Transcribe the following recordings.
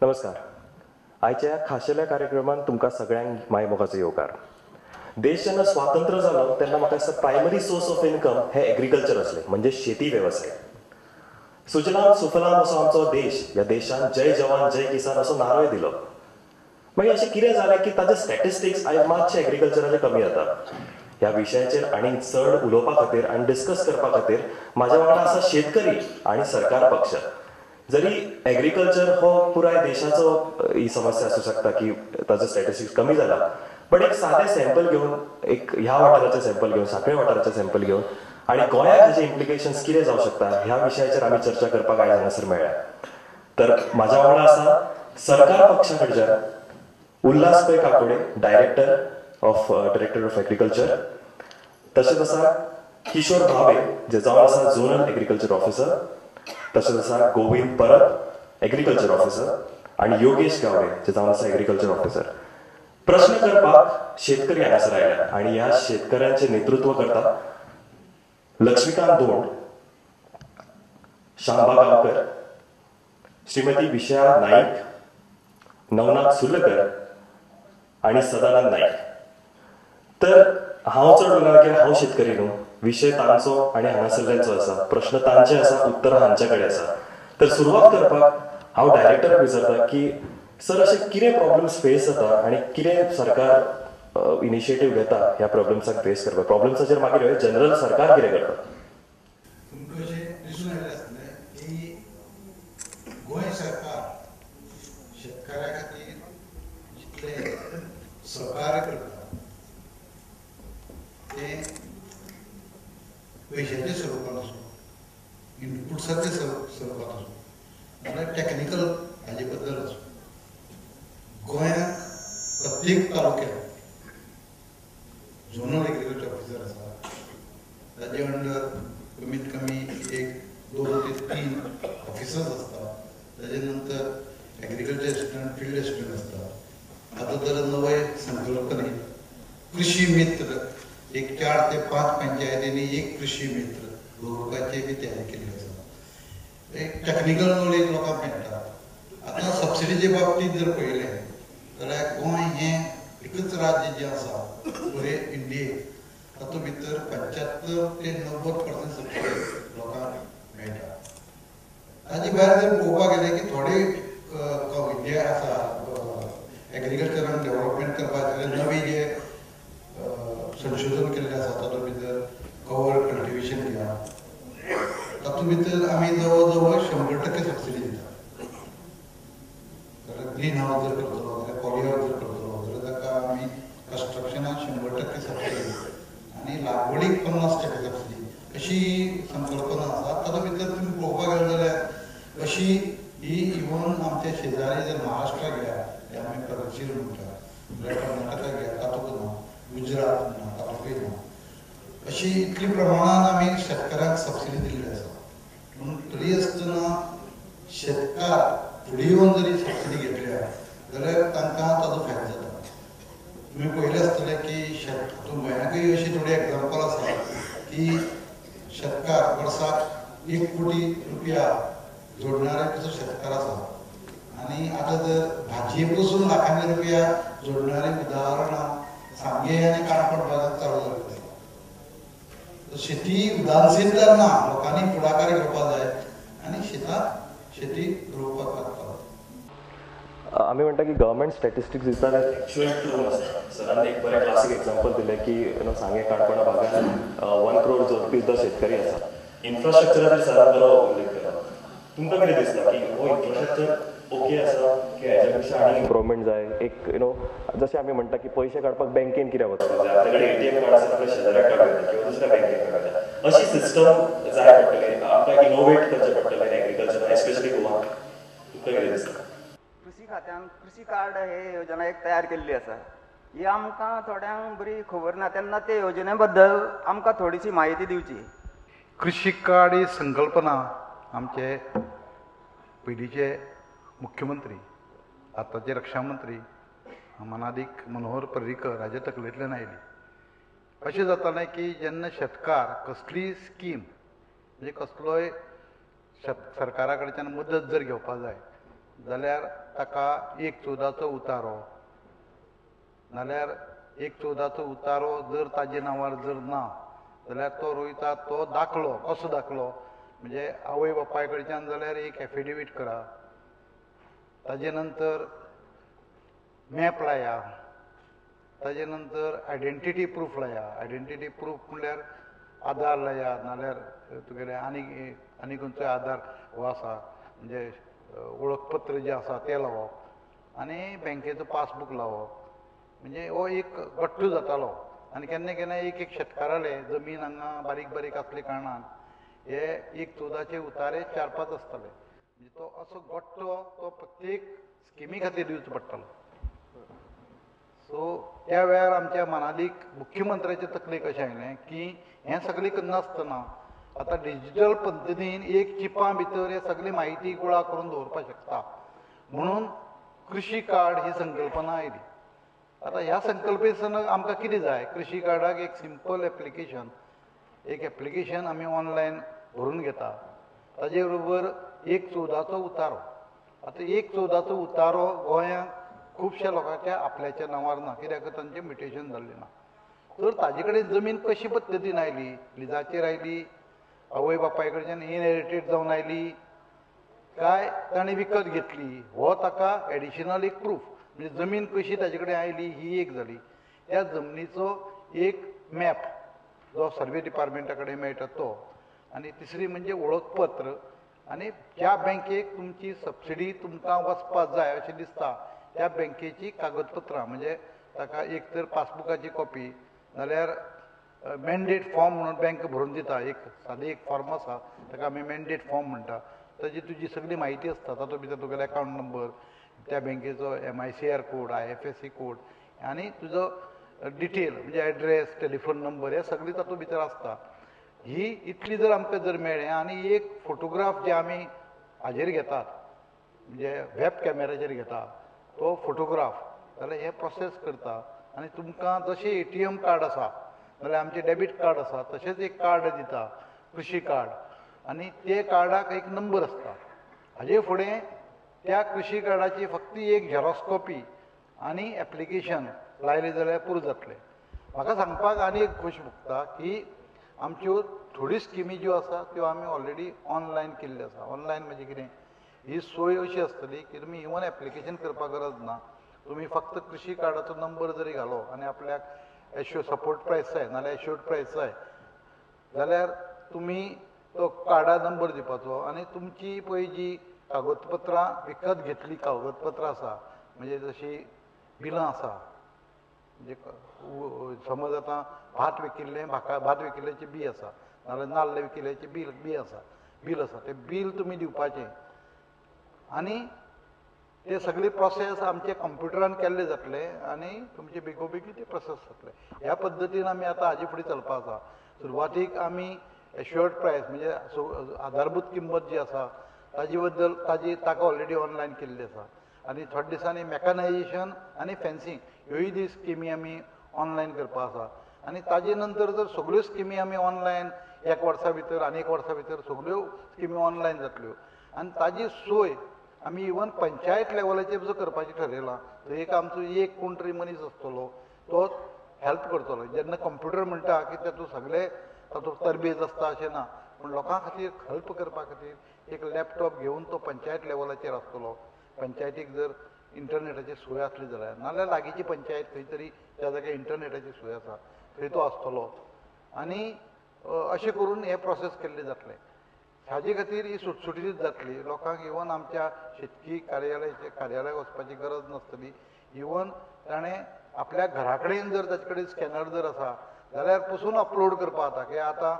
नमस्कार. आयच्या खाशेल्या कार्यक्रमात तुमकां सगळ्यांक मायमोगाचो येवकार. देश जेन्ना स्वातंत्र्य जालो तेन्ना म्हाका दिसता प्रायमरी सोर्स ऑफ इन्कम हे एग्रीकल्चर आसलें, म्हणजे शेती वेवसाय. सुजलाम सुफलाम असो आमचो देश, ह्या देशान जय जवान जय किसान असो नारोय दिलो. मागीर अशें कितें जालें की ताजे स्टॅटिस्टिक्स आयज मातशे एग्रीकल्चराचे कमी जाता. ह्या विशयाचेर आनीक चड उलोवपा खातीर आनी डिस्कस करपा खातीर म्हाज्या वांगडा आसा शेतकरी आनी सरकार पक्ष. जरी एग्रीकल्चर हो पुराय देशाचो ही समस्या आसूं शकता की ताजो स्टॅटिस्टिक्स कमी जाला, बट एक सादें सॅम्पल घेवन, एक ह्या वाठाराचें सॅम्पल घेवन, सांखळे वाठाराचें सॅम्पल घेवन आनी गोंयाक हाजे इम्प्लिकेशन्स कितें जावंक शकता ह्या विशयाचेर आमी चर्चा करपाक आयज हांगासर मेळ्ळ्या. तर म्हाज्या वांगडा आसा सरकार पक्षा कडच्यान उल्हास पै काकोडे, डायरेक्टर ऑफ एग्रीकल्चर. तशेंच आसा किशोर भावे, जे जावन आसा झोनल एग्रीकल्चर ऑफिसर. तशेंच आसा गोविंद परब, एग्रीकल्चर ऑफिसर, आनी योगेश गावडे, जे जावन आसा एग्रीकल्चर ऑफिसर. प्रश्न करपाक शेतकरी हांगासर आयल्या आनी ह्या शेतकऱ्यांचें नेतृत्व करता लक्ष्मीकांत धोंड, शांबा गांवकर, श्रीमती विशा नाईक, नवनाथ सुर्लकर आनी सदानंद नाईक. तर हांव चड उलयना की हांव शेतकरी न्हू, विशय तांचो आनी हांगासरल्यांचो आसा, प्रश्न तांचे आसा, उत्तरां हांचे कडेन आसा. तर सुरवात करपाक हांव डायरेक्टराक विचारता की सर, अशे कितें प्रॉब्लेम्स फेस जाता आनी कितें सरकार इनिशिएटीव घेता ह्या प्रॉब्लेम्साक फेस करपाक. प्रॉब्लेम्साचेर मागीर जनरल सरकार कितें करता. तुमकां अशें दिसून आयलें आसतलें की गोंय सरकार शेतकाऱ्या खातीर जितलें सहकार्य करता तें पयशांच्या स्वरुपान आसूं, इनपुट्साच्या स्वरुपान आसूं, नाजाल्यार टॅक्निकल हाजे बद्दल आसूं. गोंयांत प्रत्येक तालुक्यात झोनल एग्रीकल्चर ऑफिसर आसा. ताजे अंडर कमीत कमी 2 ते 3 ऑफिसर्स असतात. ताजे नंतर एग्रीकल्चर असिस्टंट, फील्ड असिस्टंट असतात. आता तर नवे संकल्पनेत कृषी मित्र, 4 ते 5 पंचायतींनी एक कृषी मित्र दवरपाची बी तयारी केल्ली आसा. एक टॅक्निकल नॉलेज लोकांक मेळटा. आतां सबसिडीचे बाबतींत जर पळयलें जाल्यार गोंय हें एकच राज्य जें आसा पुरे इंडियेक, तातूंत भितर 75 ते 90% सबसिडी लोकांक मेळटा. ताजे भायर जर पळोवपाक गेलें की थोडे जे आसा एग्रीकल्चरान डेव्हलपमेंट करपाचे नवे जे संशोधन केल्लें आसा तातूंत भितर कवर कल्टिवेशन घेया, तातूंत भितर आमी जवळ जवळ 100% सबसिडी दिता. जाल्यार ग्रीन हावस जर करतलो जाल्यार पॉली हावस जर करतलो जाल्यार ताका आमी कन्स्ट्रक्शनाक 100% सबसिडी दिता आनी लागवडीक 50% सबसिडी, अशी संकल्पना आसा. तातूंत भितर तुमी पळोवपाक गेले जाल्यार अशी ही इवन आमच्या शेजारी जर महाराष्ट्रा घेया, हे आमी प्रगतशील म्हणटा, जाल्यार कर्नाटका घेया तातूंत ना, गुजरात ना, तातूंतय ना. अशी इतली प्रमाणान आमी शेतकारांक सबसिडी दिल्ली आसा. पूण तरी आसतना शेतकार फुडें येवन जरी सबसिडी घेतल्या जाल्यार तांकां ताजो फायदो जाता. तुमी पळयलें आसतलें की हातूंत गोंयाकय अशी थोडी एग्जांपल आसा की शेतकार वर्साक 1 कोटी रुपया जोडणारे कसो शेतकार आसा. आनी आतां जर भाजये पसून लाखांनी रुपया जोडणारी उदाहरणां सांगे आनी काणकोण भागात चालू जाल्ली आसा. शेती उदासीन जावना, लोकांनी फुडाकार घेवपाक जाय आनी शेती रोवपाक लागता. आमी म्हणटा की गव्हर्मेंट स्टॅटिस्टिक्स दिता जाल्यार एक्चुअल ट्रू आसता. सरान एक बरें क्लासीक एग्जांपल दिलें की सांगे काणकोणा भागांत 1 करोड जोडपी सुद्दां शेतकरी आसा. इन्फ्रास्ट्रक्चराचेर सरान बरो उल्लेख केलो. तुमकां कितें दिसता की हो इन्फ्रास्ट्रक्चर ओके आसा की हेच्या पेक्षा आनी इम्प्रुवमेंट जाय. एक जशें आमी म्हणटा की पयशे काडपाक बँकेन कित्याक वता, आपल्या कडेन एटीएम कार्ड आसा आपल्या शेजाऱ्याक काडूं किंवा दुसऱ्या बँकेन काडूं. अशी सिस्टम जाय पडटली, आमकां इनोवेट करचें पडटलें एग्रीकल्चरान, एस्पेशली गोवा. तुमकां कितें दिसता. कृषी खात्यान कृषी कार्ड हे योजना एक तयार केल्ली आसा. ही आमकां थोड्यांक बरी खबर ना, तेन्ना ते योजने बद्दल आमकां थोडीशी म्हायती दिवची. कृषी कार्ड ही संकल्पना आमचे पयलींचे मुख्यमंत्री, आतांचे रक्षा मंत्री मनादीक मनोहर पर्रीकर हाजे तकलेंतल्यान आयली. अशें जातालें की जेन्ना शेतकार कसलीय स्कीम म्हणजे कसलोय सरकारा कडच्यान मदत जर घेवपाक जाय जाल्यार ताका 1/14चो उतारो नाल्यार 1/14चो उतारो जर ताजे नांवार जर ना जाल्यार तो रोयता तो दाखलो कसो दाखलो म्हणजे आवय बापाय कडच्यान जाल्यार एक एफिडेवीट करा ताजे नंतर मॅप लाया ताजे नंतर आयडेंटिटी प्रूफ लाया आयडेंटिटी प्रूफ म्हणल्यार आधार लाया नाल्यार तुगेले आनी खंयचोय आधार हो आसा म्हणजे वळखपत्र जें आसा तें लावप आनी बँकेचो पासबूक लावप म्हणजे हो एक गट्टू जातालो आनी केन्ना केन्ना एक शेतकाराले जमीन हांगा बारीक बारीक आसले कारणान हे 1/14चे उतारे 4-5 आसताले म्हणजे तो असो गट्टो तो प्रत्येक स्किमी खातीर दिवचो पडटालो सो त्या वेळार आमच्या मनालीक मुख्यमंत्र्याचे तकलेक अशें आयलें की हें सगळें करनासतना आतां डिजिटल पद्दतीन एक चिपा भितर हे सगळी म्हायती गोळा करून दवरपाक शकता म्हणून कृशी कार्ड ही संकल्पना आयली आतां ह्या संकल्पनेसन आमकां कितें जाय कृशी कार्डाक एक सिंपल एप्लिकेशन आमी ऑनलायन भरून घेता ताजे बरोबर 1/14चो उतारो आतां 1/14चो उतारो गोंयांत खुबश्या लोकांच्या आपल्याच्या नांवार ना कित्याक तांचें म्युटेशन जाल्लें ना तर ताजे कडेन जमीन कशी पद्दतीन आयली लिजाचेर आयली आवय बापाय कडच्यान इनहेरिटेड जावन आयली काय ताणें विकत घेतली हो ताका एडिशनल एक प्रूफ म्हणजे जमीन कशी ताजे कडेन आयली ही एक जाली त्या जमनीचो एक मॅप जो सर्वे डिपार्टमेंटा कडेन मेळटा तो आनी तिसरी म्हणजे वळखपत्र आनी ज्या बँकेक तुमची सबसिडी तुमकां वचपाक जाय अशें दिसता त्या बँकेची कागदपत्रां म्हणजे ताका एक तर पासबुकाची कॉपी नाल्यार मॅन्डेट फॉर्म म्हणून बँक भरून दिता एक सादें एक फॉर्म आसा ताका आमी मॅन्डेट फॉर्म म्हणटा ताजी तुजी सगळी म्हायती आसता तातूंत भितर तुगेलो अकावंट नंबर त्या बँकेचो MICR कोड IFSC कोड आनी तुजो डिटेल म्हणजे एड्रेस टेलिफोन नंबर हे सगळी तातूंत भितर आसता ही इतली जर आमकां जर मेळ्ळें आनी एक फोटोग्राफ जे आमी हाजेर घेतात म्हणजे वेब कॅमेराचेर घेता तो फोटोग्राफ जाल्यार हे प्रोसेस करता आनी तुमकां जशें ATM कार्ड आसा नाल्यार आमचें डेबीट कार्ड आसा तशेंच एक कार्ड दिता कृशी कार्ड आनी ते कार्डाक एक नंबर आसता हाजे फुडें त्या कृशी कार्डाची फक्त एक झेरॉक्स कॉपी आनी एप्लिकेशन लायलें जाल्यार पुरो जातलें म्हाका सांगपाक आनी एक खूश भोगता की आमच्यो थोड्यो स्किमी ज्यो आसा त्यो आमी ऑलरेडी ऑनलायन केल्ल्यो आसा ऑनलायन म्हणजे कितें ही सोय अशी आसतली की तुमी इवन एप्लिकेशन करपाक गरज ना तुमी फक्त कृशी कार्डाचो नंबर जरी घालो आनी आपल्याक सपोर्ट प्रायस जाय नाल्यार एश्योर्ड प्रायस जाय जाल्यार तुमी तो कार्डा नंबर दिवपाचो आनी तुमची पळय जी कागदपत्रां विकत घेतली कागदपत्रां आसा म्हणजे जशी बिलां आसा म्हणजे समज आतां भात विकिल्लें भात विकिल्ल्याचें बी आसा नाल्यार नाल्ल विकिल्ल्याचें बील आसा तें बील तुमी दिवपाचें आनी ते सगळी प्रोसेस आमचे कंप्युटरान केल्ले जातले आनी तुमचे बेगोबेगी ते प्रोसेस जातले ह्या पद्दतीन आमी आतां हाजे फुडें चलपा आसा सुरवातीक आमी एश्योर्ड प्रायस म्हणजे आधारभूत किंमत जी आसा ताजे बद्दल ताका ऑलरेडी ऑनलायन केल्ली आसा आनी थोड्या दिसांनी मॅकनायजेशन आनी फेन्सींग ह्योय दी स्किमी आमी ऑनलायन करपा आसा आनी ताजे नंतर जर सगळ्यो स्किमी आमी ऑनलायन एक वर्सा भितर आनी एक वर्सा भितर सगळ्यो स्किमी ऑनलायन जातल्यो आनी ताजी सोय आमी इवन पंचायत लेवलाचेर जो करपाचें थारायलां थंय एक आमचो एक कोण तरी मनीस आसतलो तो हेल्प करतलो जेन्ना कंप्युटर म्हणटा की तातूंत सगळे तातूंत तरबेज आसता अशें ना पूण लोकां खातीर हेल्प करपा खातीर एक लॅपटॉप घेवन तो पंचायत लेवलाचेर आसतलो पंचायतीक जर इंटरनेटाची सोय आसली जाल्यार नाल्यार लागींची पंचायत खंय तरी त्या जाग्यार इंटरनेटाची सोय आसा थंय तो आसतलो आनी अशें करून हें प्रोसेस केल्लें जातलें हाजे खातीर ही सुटसुटीत जातली लोकांक इवन आमच्या शेतकी कार्यालयाक वचपाची गरज नासतली इवन ताणें आपल्या घरा कडेन जर ताचे कडेन स्कॅनर जर आसा जाल्यार पसून अपलोड करपा जाता की आतां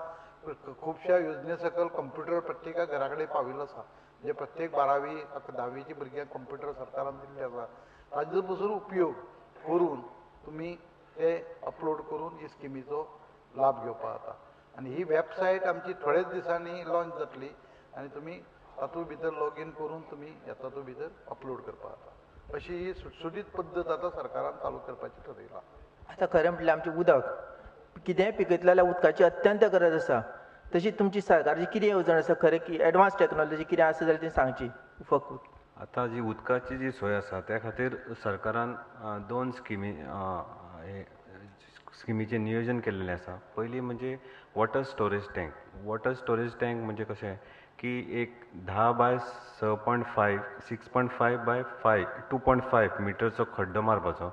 खुबश्या योजने सकल कंप्युटर प्रत्येका घरा कडेन पाविल्लो आसा म्हणजे प्रत्येक 12वी 10वीची भुरग्यांक कंप्युटर सरकारान दिल्ले आसा ताजो पसून उपयोग करून तुमी ते अपलोड करून ही स्किमीचो लाभ घेवपा जाता आनी ही वेबसायट आमची थोड्याच दिसांनी लॉन्च जातली आनी तुमी तातूंत भितर लॉगीन करून तुमी तातूंत भितर अपलोड करपा जाता अशी ही सुटसुटीत पद्दत आतां सरकारान चालू करपाची थारायला आतां खरें म्हटल्यार आमचें उदक कितेंय पिकयतलें जाल्यार उदकाची अत्यंत गरज आसा तशी तुमची सरकारची कितें येवजण आसा खरें की एडवान्स टॅक्नॉलॉजी कितें आसा जाल्यार ती सांगची फकत आतां जी उदकाची जी सोय आसा त्या खातीर सरकारान दोन स्किमीचें नियोजन केल्लें आसा. पयली म्हणजे water storage tank. Water storage tank म्हणजे कशें की एक 10 बाय 6.5 6.5 बाय 2.5 मिटरचो खड्डो मारपाचो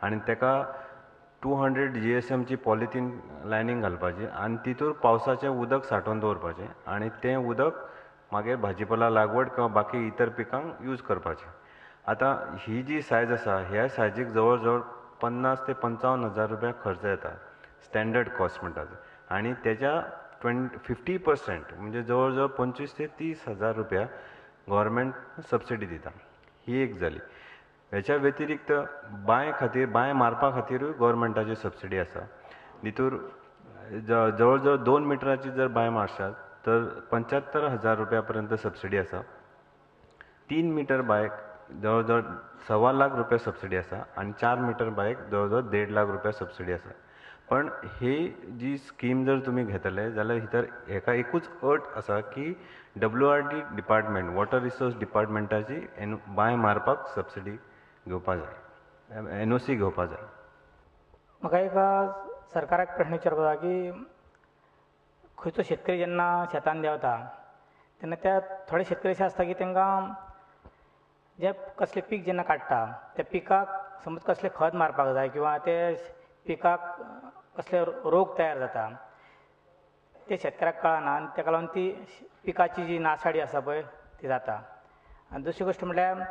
आनी तेका 200 GSM ची पॉलिथीन लायनींग घालपाची आनी तितूर पावसाचें उदक सांठोवन दवरपाचें आनी तें उदक मागीर भाजीपाला लागवड किंवा बाकी इतर पिकांक यूज करपाचें. आतां ही जी सायज आसा ह्या सायजीक जवळ जवळ 50 ते 55,000 रुपया खर्च येता, स्टँडर्ड कॉस्ट म्हणटा ते. आनी तेच्या 50% म्हणजे जवळ जवळ 25 ते 30,000 रुपया गव्हर्मेंट सबसिडी दिता. ही एक जाली. हेच्या व्यतिरिक्त बांय मारपा खातीरूय गव्हर्मेंटाची सबसिडी आसा. भितूर जवळ जवळ 2 मिटराची जर बांय मारशात तर 75,000 रुपया पर्यंत सबसिडी आसा. 3 मिटर बायक जवळ जवळ 1.25 लाख रुपया सबसिडी आसा आनी 4 मिटर बायक जवळ जवळ 1.5 लाख रुपया सबसिडी आसा. पण ही जी स्कीम जर तुमी घेतले जाल्यार भितर हेका एकूच अट आसा की WRD डिपार्टमेंट, वॉटर रिसोर्स डिपार्टमेंटाची बांय मारपाक सबसिडी घेवपा जाय, NOC घेवपा जाय. म्हाका एक सरकाराक प्रश्न विचारपाक जाय की खंयचो शेतकरी जेन्ना शेतान देंवता तेन्ना त्या थोडे शेतकरी अशे आसता की तांकां जे कसले पीक जेन्ना काडटा त्या पिकाक समज कसले खत मारपाक जाय किंवा ते पिकाक कसले रोग तयार जाता ते शेतकऱ्याक कळना आनी ताका लागून ती पिकाची जी नासाडी आसा पळय ती जाता. आनी दुसरी गोश्ट म्हटल्यार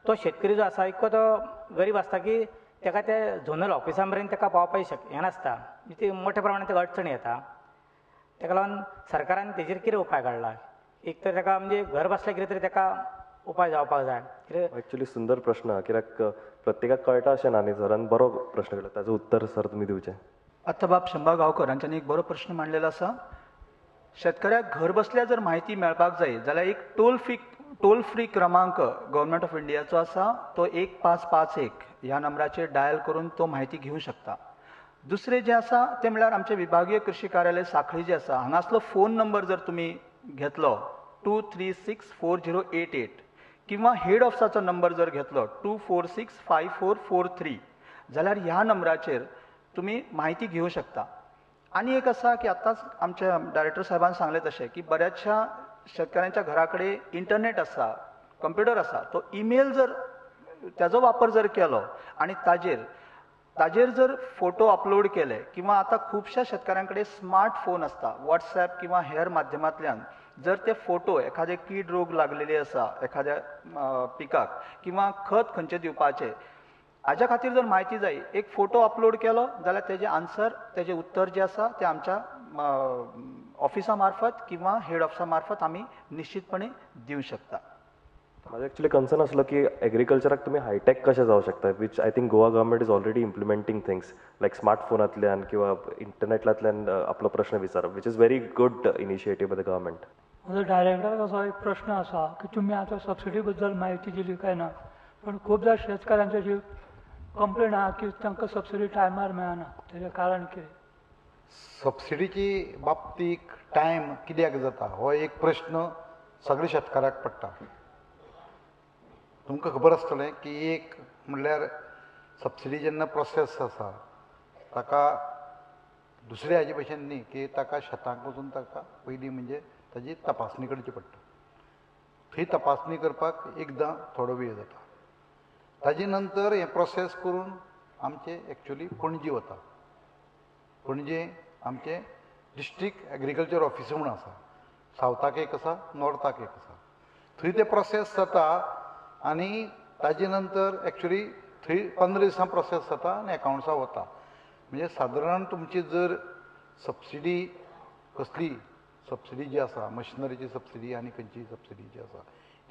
तो शेतकरी जो आसा इतको तो गरीब आसता की ताका ते झोनल ऑफिसा मेरेन ताका पावपाक हें नासता, ती मोठ्या प्रमाणांत ताका अडचणी येता. ताका लागून सरकारान तेजेर कितें उपाय काडला? एक तर ताका म्हणजे घर बसल्या कितें तरी ताका उपाय जावपाक जाय. ॲक्च्युली सुंदर प्रश्न हा, कित्याक प्रत्येकाक कळटा अशें ना न्ही. सरान बरो प्रश्न केलो, ताजो उत्तर सर तुमी दिवचें. आत्ता बाब शंभा गांवकर हांच्यांनी एक बरो प्रश्न मांडलेलो आसा. शेतकऱ्याक घर बसल्या जर म्हायती मेळपाक जाय जाल्यार एक टोल फ्री क्रमांक गव्हर्मेंट ऑफ इंडियाचो आसा, तो 1551 ह्या नंबराचेर डायल करून तो म्हायती घेवंक शकता. दुसरें जें आसा तें म्हळ्यार आमचें विभागीय कृशी कार्यालय सांखळी जें आसा हांगासलो फोन नंबर जर तुमी घेतलो 2364088 किंवा हेड ऑफिसाचो नंबर जर घेतलो 2465443 जाल्यार ह्या नंबराचेर तुमी म्हायती घेवंक शकता. आनी एक आसा की आतांच आमच्या डायरेक्टर साहेबान सांगलें तशें की बऱ्याचशा शेतकऱ्यांच्या घरा कडेन इंटरनेट आसा, कंप्युटर आसा, तो ईमेल जर त्याचो वापर जर केलो आनी ताजेर जर फोटो अपलोड केले किंवा आतां खुबश्या शेतकऱ्यां कडेन स्मार्टफोन आसता, WhatsApp किंवा हेर माध्यमांतल्यान जर ते फोटो एखादे कीड रोग लागलेले आसा एखाद्या पिकाक किंवा खत खंयचे दिवपाचे हाज्या खातीर जर म्हायती जाय, एक फोटो अपलोड केलो जाल्यार तेजे आन्सर, तेजें उत्तर जें आसा तें आमच्या ऑफिसा मार्फत किंवा हेड ऑफिसा मार्फत आमी निश्चितपणे दिवंक शकता. माझं ॲक्च्युली कन्सर्न असलं की एग्रीकल्चराक तुम्ही हायटेक कशें जावं शकता, which I think Goa government is already implementing things like स्मार्टफोनांतल्यान किंवा इंटरनेटांतल्यान आपलो प्रश्न विचारप, which is very good initiative by the government. म्हजो डायरेक्टराक असो एक प्रश्न आसा की तुमी आतां सबसिडी बद्दल म्हायती दिली काय ना, पण खूबदां शेतकाऱ्यांचे जी कंप्लेन आहा की तांकां सबसिडी टायमार मेळना, तेजें कारण कितें? सबसिडीची बाबतीक टायम कित्याक जाता हो एक प्रश्न सगळ्या शेतकाराक पडटा. तुमकां खबर आसतलें की एक म्हणल्यार सबसिडी जेन्ना प्रोसेस आसा ताका दुसऱ्या हाजे भशेन न्ही की ताका शेतांक वचून ताका पयलीं म्हणजे ताजी तपासणी करची पडटा. थंय तपासणी करपाक एकदां थोडो वेळ जाता. ताजे नंतर हें प्रोसेस करून आमचे एक्चुअली पणजी वता. पणजे आमचे डिस्ट्रिक्ट एग्रीकल्चर ऑफिस म्हूण आसा, सावथाक एक आसा, नॉर्थाक एक आसा. थंय तें प्रोसेस जाता आनी ताजे नंतर एक्चुअली थंय 15 दिसां प्रोसेस जाता आनी एकावंट्सां वता. म्हणजे सादारण तुमची जर सबसिडी कसली सबसिडी जी आसा, मशिनरीची सबसिडी आनी खंयची सबसिडी जी आसा